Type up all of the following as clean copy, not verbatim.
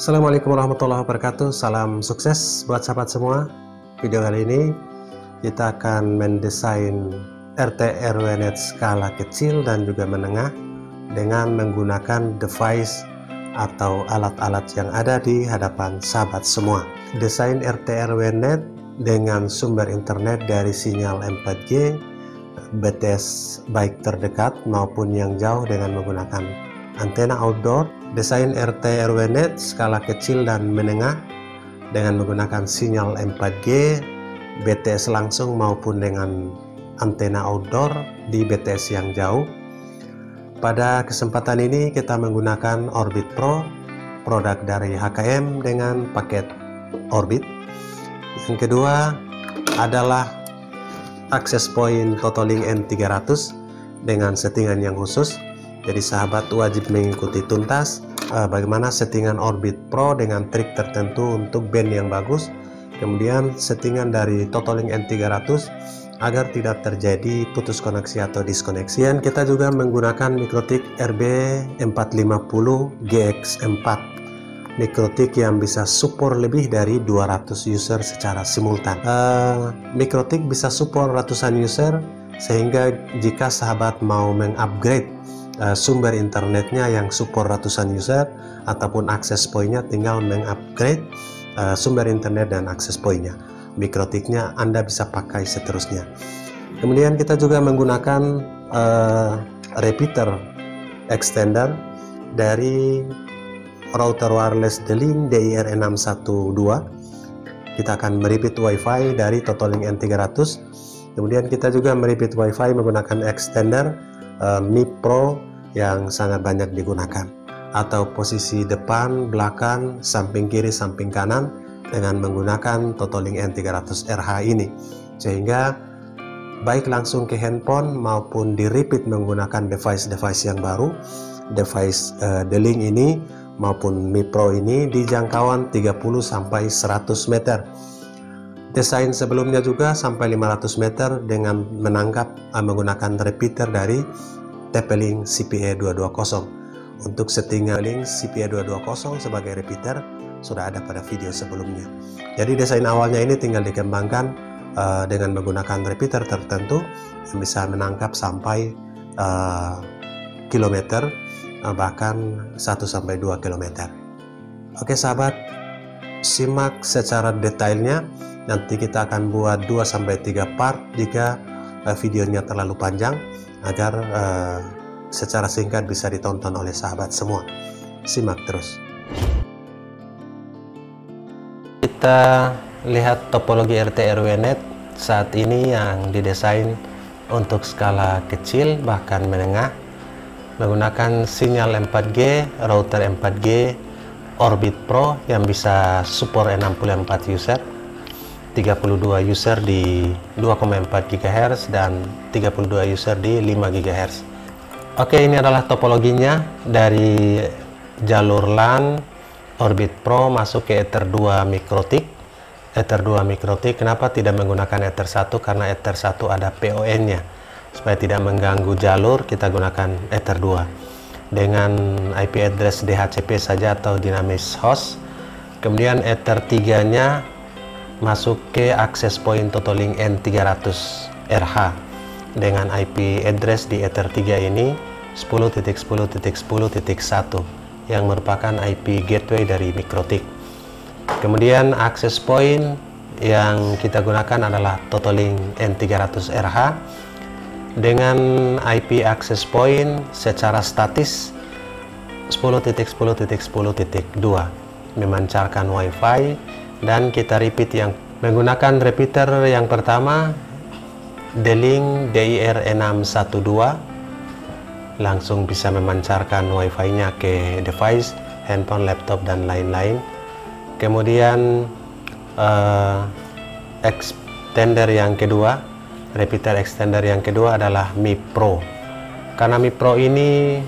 Assalamualaikum warahmatullahi wabarakatuh. Salam sukses buat sahabat semua. Video kali ini kita akan mendesain RT RW-Net skala kecil dan juga menengah dengan menggunakan device atau alat-alat yang ada di hadapan sahabat semua. Desain RT RW-Net dengan sumber internet dari sinyal 4G, BTS baik terdekat maupun yang jauh dengan menggunakan antena outdoor. Desain RT RW-Net skala kecil dan menengah dengan menggunakan sinyal 4G, BTS langsung maupun dengan antena outdoor di BTS yang jauh. Pada kesempatan ini kita menggunakan Orbit Pro, produk dari HKM dengan paket Orbit. Yang kedua adalah access point Totalink N300 dengan settingan yang khusus. Jadi sahabat wajib mengikuti tuntas bagaimana settingan Orbit Pro dengan trik tertentu untuk band yang bagus. Kemudian settingan dari Totalink N300 agar tidak terjadi putus koneksi atau diskoneksi. Dan kita juga menggunakan Mikrotik RB450 GX4, Mikrotik yang bisa support lebih dari 200 user secara simultan. Mikrotik bisa support ratusan user, sehingga jika sahabat mau mengupgrade sumber internetnya yang support ratusan user ataupun akses poinnya, tinggal mengupgrade sumber internet dan akses poinnya. Mikrotiknya Anda bisa pakai seterusnya. Kemudian kita juga menggunakan repeater extender dari router wireless D-Link DIR612. Kita akan merepeat WiFi dari Totalink N300. Kemudian kita juga merepeat WiFi menggunakan extender Mi Pro yang sangat banyak digunakan, atau posisi depan, belakang, samping kiri, samping kanan dengan menggunakan Totalink N300 RH ini, sehingga baik langsung ke handphone maupun di repeat menggunakan device-device yang baru, device D-Link ini maupun Mi Pro ini di jangkauan 30-100 meter. Desain sebelumnya juga sampai 500 meter dengan menangkap menggunakan repeater dari TP-Link CPE220. Untuk settingan link CPE220 sebagai repeater sudah ada pada video sebelumnya. Jadi desain awalnya ini tinggal dikembangkan dengan menggunakan repeater tertentu yang bisa menangkap sampai kilometer, bahkan 1-2 kilometer. Oke sahabat, simak secara detailnya. Nanti kita akan buat 2-3 part jika videonya terlalu panjang, agar secara singkat bisa ditonton oleh sahabat semua. Simak terus. Kita lihat topologi RT RW-Net saat ini yang didesain untuk skala kecil bahkan menengah, menggunakan sinyal 4G, router 4G Orbit Pro yang bisa support 64 user, 32 user di 2,4 GHz dan 32 user di 5 GHz. Oke, ini adalah topologinya dari jalur LAN Orbit Pro masuk ke Ether 2 Mikrotik. Ether 2 Mikrotik, kenapa tidak menggunakan Ether 1? Karena Ether 1 ada PON-nya. Supaya tidak mengganggu jalur, kita gunakan Ether 2 dengan IP address DHCP saja atau Dynamic Host. Kemudian Ether 3-nya masuk ke access point Totalink N300 RH dengan IP address di Ether 3 ini 10.10.10.1 yang merupakan IP gateway dari Mikrotik. Kemudian access point yang kita gunakan adalah Totalink N300 RH dengan IP access point secara statis 10.10.10.2 memancarkan WiFi. Dan kita repeat yang menggunakan repeater yang pertama D-Link DIR612, langsung bisa memancarkan WiFi-nya ke device, handphone, laptop, dan lain-lain. Kemudian extender yang kedua, repeater extender yang kedua adalah Mi Pro. Karena Mi Pro ini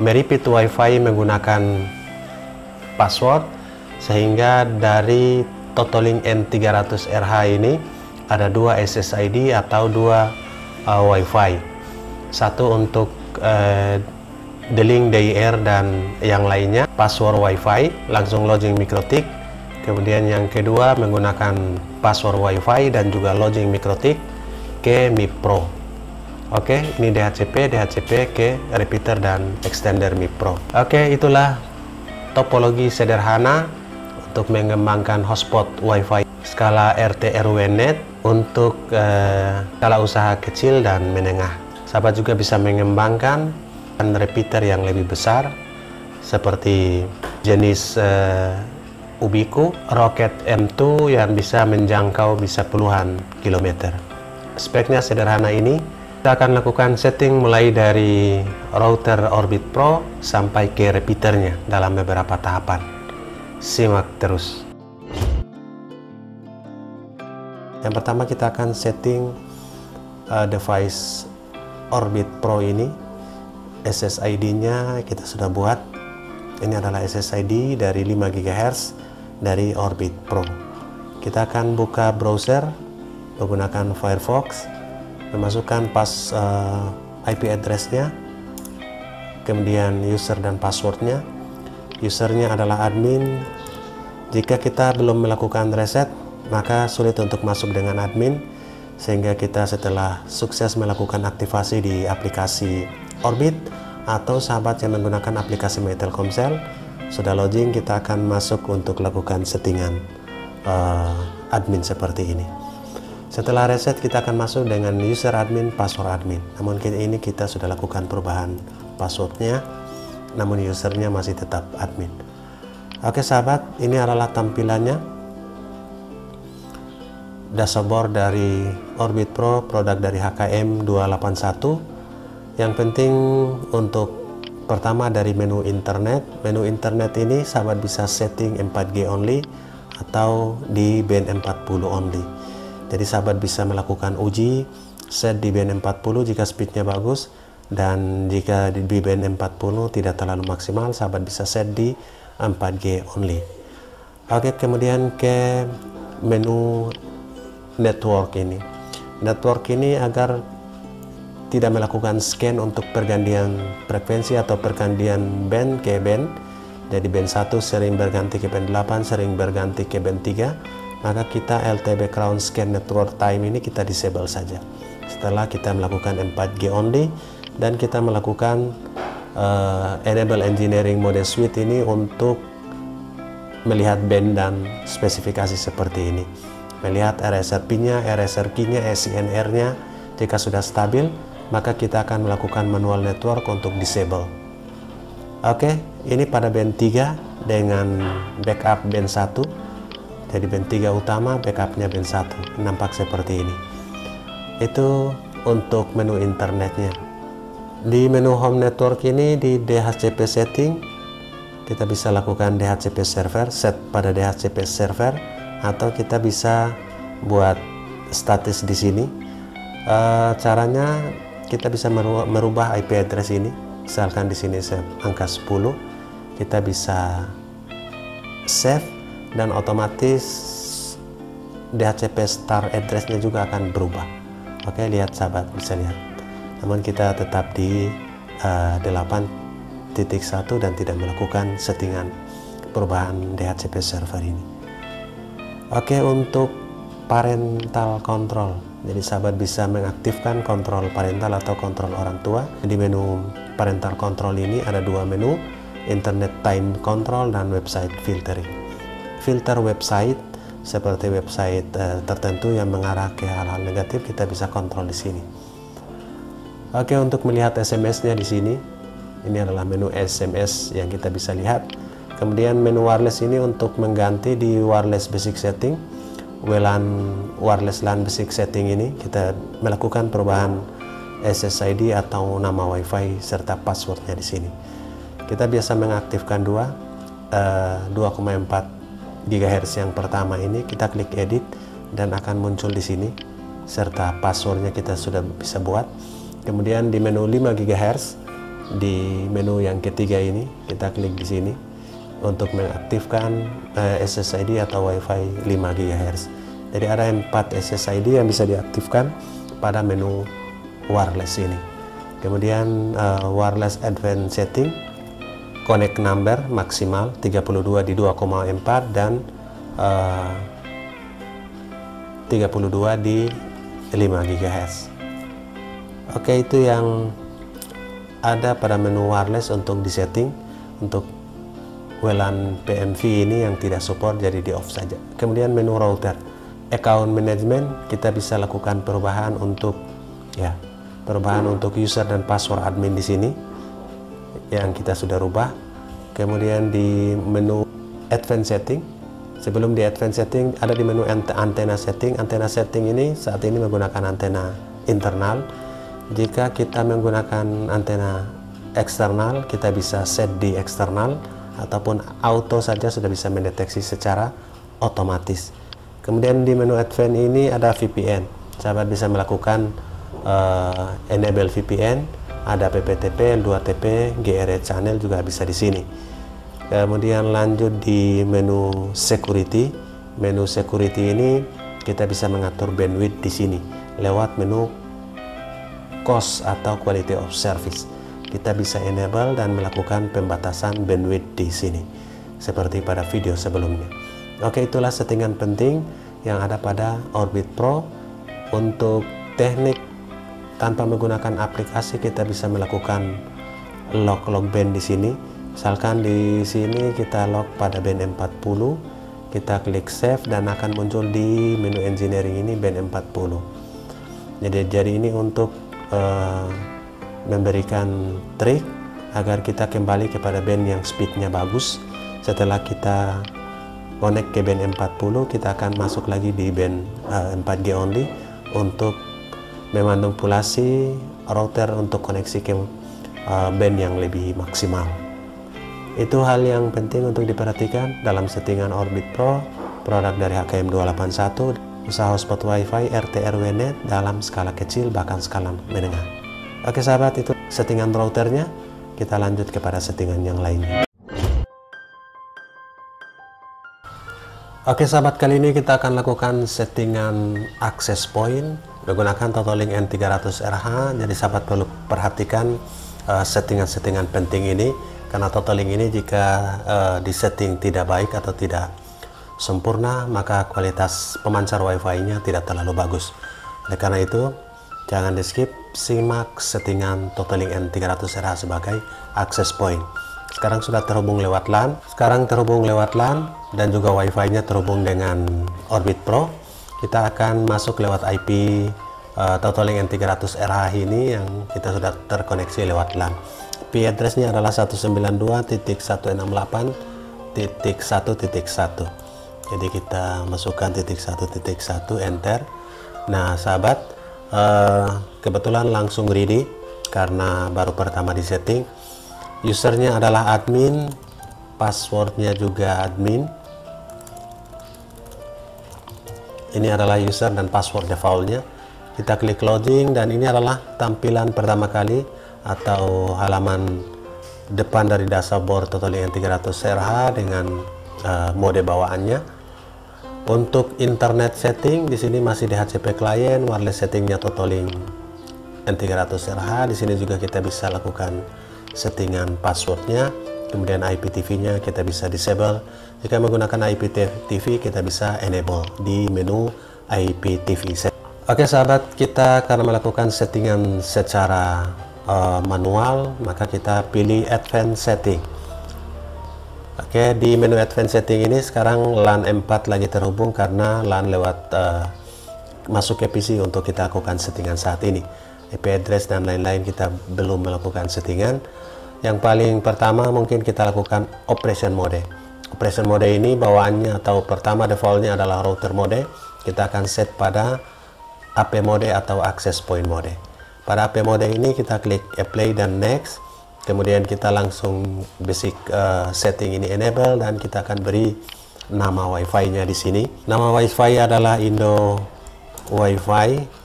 merepeat WiFi menggunakan password, sehingga dari Totalink N300 RH ini ada 2 SSID atau 2 WiFi. Satu untuk D-Link, DIR, dan yang lainnya, password WiFi, langsung login MikroTik. Kemudian yang kedua menggunakan password WiFi dan juga login MikroTik ke MiPro. Oke, ini DHCP ke repeater dan extender MiPro. Oke, itulah topologi sederhana untuk mengembangkan hotspot WiFi skala RT/RW-NET untuk skala usaha kecil dan menengah. Sahabat juga bisa mengembangkan repeater yang lebih besar seperti jenis Ubiquo, Rocket M2 yang bisa menjangkau puluhan kilometer. Speknya sederhana ini. Kita akan lakukan setting mulai dari router Orbit Pro sampai ke repeaternya dalam beberapa tahapan. Simak terus. Yang pertama kita akan setting device Orbit Pro ini. SSID-nya kita sudah buat. Ini adalah SSID dari 5 GHz dari Orbit Pro. Kita akan buka browser menggunakan Firefox, memasukkan IP address-nya, kemudian user dan passwordnya. Usernya adalah admin. Jika kita belum melakukan reset, maka sulit untuk masuk dengan admin, sehingga kita setelah sukses melakukan aktivasi di aplikasi Orbit atau sahabat yang menggunakan aplikasi My Telkomsel sudah login, kita akan masuk untuk lakukan settingan admin seperti ini. Setelah reset kita akan masuk dengan user admin, password admin. Namun ini kita sudah lakukan perubahan passwordnya, namun usernya masih tetap admin. Oke sahabat, ini adalah tampilannya. Dashboard dari Orbit Pro, produk dari HKM 281. Yang penting untuk pertama dari menu internet. Menu internet ini sahabat bisa setting 4G only atau di band 40 only. Jadi sahabat bisa melakukan uji set di band 40 jika speednya bagus, dan jika di band 40 tidak terlalu maksimal, sahabat bisa set di 4G only. Oke, kemudian ke menu network ini. Network ini agar tidak melakukan scan untuk pergantian frekuensi atau pergantian band ke band. Jadi band 1 sering berganti ke band 8, sering berganti ke band 3, maka kita LT background scan network time ini kita disable saja. Setelah kita melakukan 4G only dan kita melakukan enable engineering mode suite ini untuk melihat band dan spesifikasi seperti ini. Melihat RSRP-nya, RSR key-nya, SINR-nya. Jika sudah stabil, maka kita akan melakukan manual network untuk disable. Oke, ini pada band 3 dengan backup band 1. Jadi band 3 utama, backupnya band 1. Nampak seperti ini. Itu untuk menu internetnya. Di menu home network ini, di DHCP setting, kita bisa lakukan DHCP server, set pada DHCP server, atau kita bisa buat status di sini. Caranya kita bisa merubah IP address ini. Misalkan di sini angka 10, kita bisa save dan otomatis DHCP start address-nya juga akan berubah. Oke, lihat sahabat, bisa lihat. Namun kita tetap di 8.1 dan tidak melakukan settingan perubahan DHCP server ini. Oke, untuk parental control. Jadi sahabat bisa mengaktifkan kontrol parental atau kontrol orang tua. Di menu parental control ini ada dua menu, internet time control dan website filtering. Filter website seperti website tertentu yang mengarah ke hal-hal negatif, kita bisa kontrol di sini. Oke, untuk melihat SMS-nya di sini, ini adalah menu SMS yang kita bisa lihat. Kemudian menu wireless ini untuk mengganti di wireless basic setting. Wireless LAN basic setting ini kita melakukan perubahan SSID atau nama WiFi serta passwordnya di sini. Kita biasa mengaktifkan 2,4 GHz yang pertama ini. Kita klik edit dan akan muncul di sini serta passwordnya kita sudah bisa buat. Kemudian di menu 5 GHz, di menu yang ketiga ini kita klik di sini untuk mengaktifkan SSID atau WiFi 5 GHz. Jadi ada 4 SSID yang bisa diaktifkan pada menu wireless ini. Kemudian wireless advanced setting, connect number maksimal 32 di 2,4 dan 32 di 5 GHz. Oke, itu yang ada pada menu wireless untuk disetting. Untuk WLAN PMV ini yang tidak support, jadi di off saja. Kemudian menu router, account management, kita bisa lakukan perubahan untuk user dan password admin di sini yang kita sudah rubah. Kemudian di menu advanced setting, sebelum di advanced setting ada di menu antena setting. Antena setting ini saat ini menggunakan antena internal. Jika kita menggunakan antena eksternal, kita bisa set di eksternal ataupun auto saja sudah bisa mendeteksi secara otomatis. Kemudian di menu advanced ini ada VPN. Sahabat bisa melakukan enable VPN, ada PPTP, L2TP, GRE channel juga bisa di sini. Kemudian lanjut di menu security. Menu security ini kita bisa mengatur bandwidth di sini lewat menu cost atau quality of service. Kita bisa enable dan melakukan pembatasan bandwidth di sini seperti pada video sebelumnya. Oke, itulah settingan penting yang ada pada Orbit Pro. Untuk teknik tanpa menggunakan aplikasi, kita bisa melakukan lock band di sini. Misalkan di sini kita lock pada band 40, kita klik save dan akan muncul di menu engineering ini band 40. Jadi ini untuk memberikan trik agar kita kembali kepada band yang speednya bagus. Setelah kita connect ke band 40, kita akan masuk lagi di band 4G only untuk memanipulasi router untuk koneksi ke band yang lebih maksimal. Itu hal yang penting untuk diperhatikan dalam settingan Orbit Pro, produk dari HKM281, usaha hotspot Wi-Fi RT/RW-NET dalam skala kecil bahkan skala menengah. Oke sahabat, itu settingan routernya. Kita lanjut kepada settingan yang lainnya. Oke sahabat, kali ini kita akan lakukan settingan access point menggunakan Totalink N300RH. Jadi sahabat perlu perhatikan settingan-settingan penting ini, karena Totalink ini jika disetting tidak baik atau tidak sempurna, maka kualitas pemancar Wi-Fi-nya tidak terlalu bagus. Oleh karena itu, jangan di skip, simak settingan Totalink N300RH sebagai access point. Sekarang sudah terhubung lewat LAN. Dan juga Wi-Fi-nya terhubung dengan Orbit Pro. Kita akan masuk lewat IP Totalink N300RH ini yang kita sudah terkoneksi lewat LAN. IP address-nya adalah 192.168.1.1. Jadi kita masukkan .1.1 enter. Nah sahabat, kebetulan langsung ready karena baru pertama di setting. Usernya adalah admin, passwordnya juga admin. Ini adalah user dan password defaultnya. Kita klik login dan ini adalah tampilan pertama kali atau halaman depan dari dashboard Totalink N300RH dengan mode bawaannya. Untuk internet setting di sini masih DHCP client, wireless settingnya Totalink N300RH. Di sini juga kita bisa lakukan settingan passwordnya. Kemudian IPTV-nya kita bisa disable. Jika menggunakan IPTV kita bisa enable di menu IPTV. Oke sahabat, kita karena melakukan settingan secara manual, maka kita pilih advanced setting. Oke, di menu advanced setting ini sekarang LAN 4 lagi terhubung karena LAN lewat masuk ke PC untuk kita lakukan settingan saat ini. IP address dan lain-lain kita belum melakukan settingan. Yang paling pertama mungkin kita lakukan operation mode. Operation mode ini bawaannya atau pertama defaultnya adalah router mode. Kita akan set pada AP mode atau access point mode. Pada AP mode ini kita klik apply dan next. Kemudian kita langsung basic setting ini enable dan kita akan beri nama Wi-Fi-nya di sini. Nama Wi-Fi adalah Indo Wi-Fi.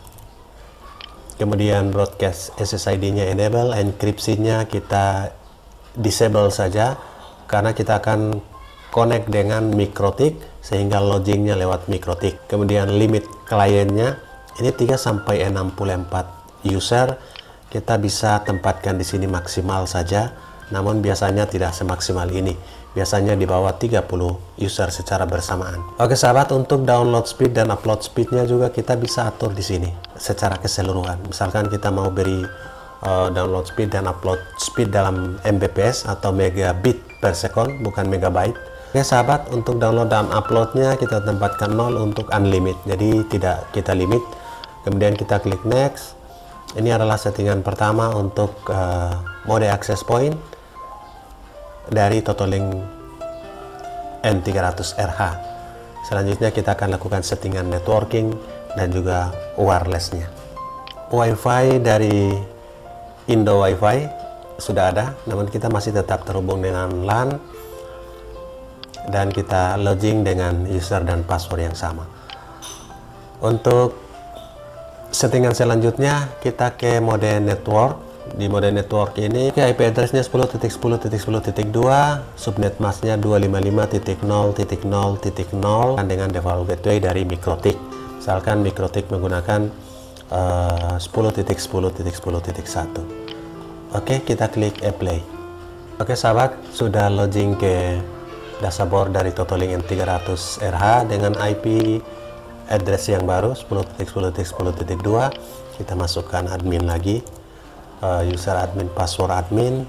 Kemudian broadcast SSID-nya enable, enkripsinya kita disable saja karena kita akan connect dengan MikroTik sehingga logingnya lewat MikroTik. Kemudian limit kliennya ini 3 sampai 64 user. kita bisa tempatkan di sini maksimal saja, namun biasanya tidak semaksimal ini. Biasanya di bawah 30 user secara bersamaan. Oke sahabat, untuk download speed dan upload speednya juga kita bisa atur di sini secara keseluruhan. Misalkan kita mau beri download speed dan upload speed dalam Mbps atau megabit per second, bukan megabyte. Oke sahabat, untuk download dan uploadnya kita tempatkan 0 untuk unlimited, jadi tidak kita limit. Kemudian kita klik next. Ini adalah settingan pertama untuk mode access point dari Totolink N300RH. Selanjutnya kita akan lakukan settingan networking dan juga wirelessnya. Wi-Fi dari Indo Wi-Fi sudah ada, namun kita masih tetap terhubung dengan LAN dan kita login dengan user dan password yang sama. Untuk settingan selanjutnya kita ke mode network. Di mode network ini IP addressnya 10.10.10.2, subnet masknya 255.0.0.0 dengan default gateway dari MikroTik. Misalkan MikroTik menggunakan 10.10.10.1. Oke, kita klik apply. Oke sahabat, sudah login ke dashboard dari Totolink N300RH dengan IP address yang baru 10.10.10.2. Kita masukkan admin lagi, user admin, password admin.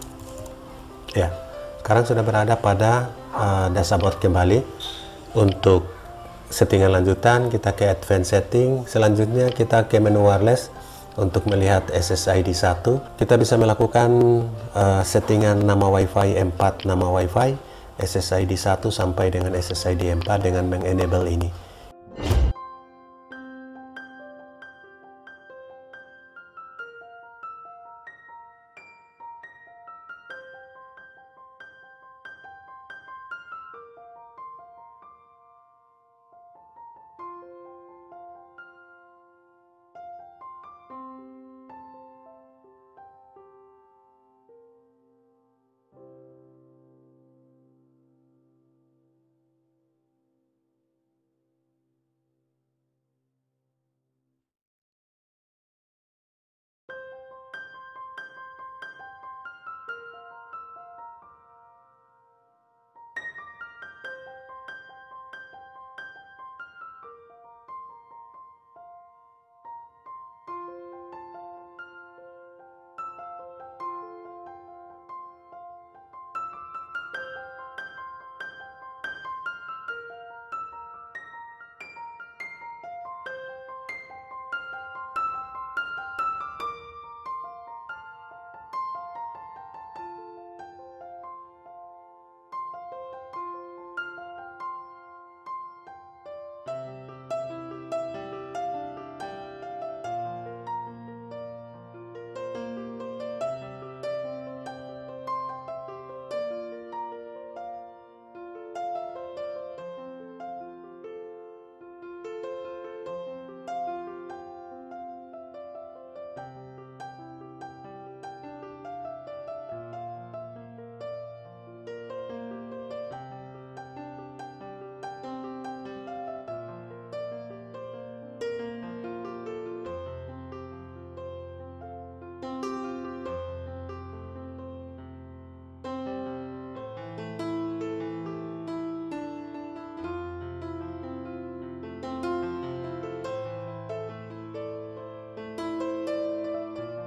Ya, sekarang sudah berada pada dashboard kembali. Untuk settingan lanjutan kita ke advanced setting. Selanjutnya kita ke menu wireless. Untuk melihat SSID 1, kita bisa melakukan settingan nama WiFi 4, nama WiFi SSID 1 sampai dengan SSID 4 dengan mengenable ini.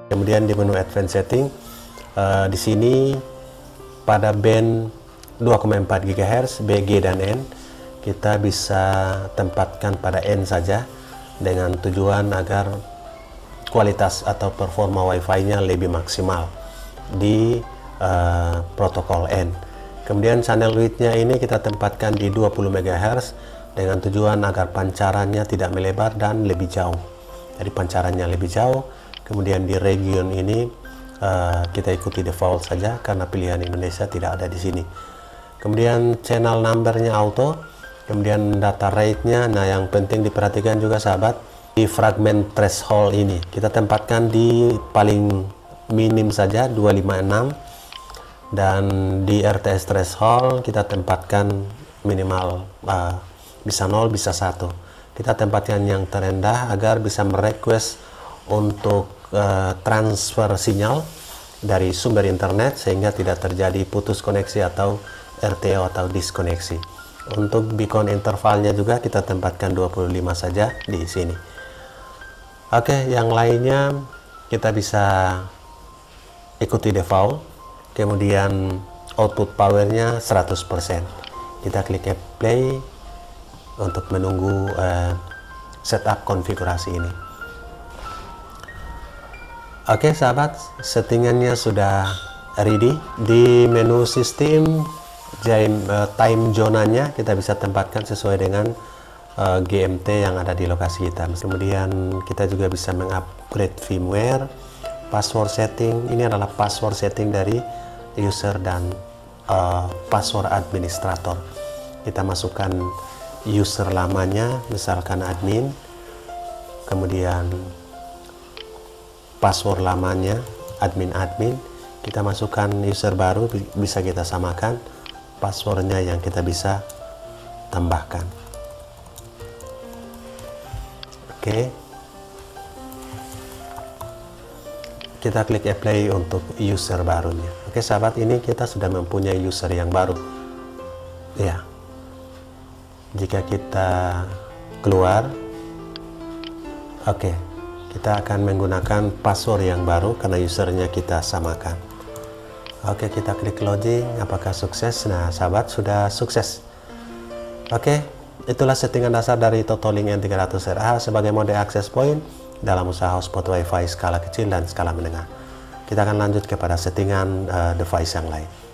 Kemudian di menu advanced setting, di sini pada band 2,4 GHz, BG dan N, kita bisa tempatkan pada N saja dengan tujuan agar kualitas atau performa Wi-Fi-nya lebih maksimal di protokol N. Kemudian channel width-nya ini kita tempatkan di 20 MHz dengan tujuan agar pancarannya tidak melebar dan lebih jauh. Jadi pancarannya lebih jauh. Kemudian di region ini kita ikuti default saja karena pilihan Indonesia tidak ada di sini. Kemudian channel numbernya auto. Kemudian data rate-nya, nah yang penting diperhatikan juga sahabat, di fragment threshold ini kita tempatkan di paling minim saja 256, dan di RTS threshold kita tempatkan minimal bisa 0 bisa 1. Kita tempatkan yang terendah agar bisa merequest untuk transfer sinyal dari sumber internet sehingga tidak terjadi putus koneksi atau RTO atau diskoneksi. Untuk beacon intervalnya juga kita tempatkan 25 saja di sini. Oke, yang lainnya kita bisa ikuti default, kemudian output powernya 100%. Kita klik play untuk menunggu setup konfigurasi ini. Oke sahabat, settingannya sudah ready. Di menu sistem, time zonanya kita bisa tempatkan sesuai dengan GMT yang ada di lokasi kita. Kemudian kita juga bisa mengupgrade firmware, password setting. Ini adalah password setting dari user dan password administrator. Kita masukkan user lamanya, misalkan admin, kemudian password lamanya admin, kita masukkan user baru, bisa kita samakan passwordnya yang kita bisa tambahkan. Oke, kita klik apply untuk user barunya. Oke sahabat, ini kita sudah mempunyai user yang baru ya. Jika kita keluar, oke, kita akan menggunakan password yang baru karena usernya kita samakan. Oke, kita klik login. Apakah sukses? Nah sahabat, sudah sukses. Oke, itulah settingan dasar dari Totolink N300RA sebagai mode access point dalam usaha hotspot WiFi skala kecil dan skala menengah. Kita akan lanjut kepada settingan device yang lain.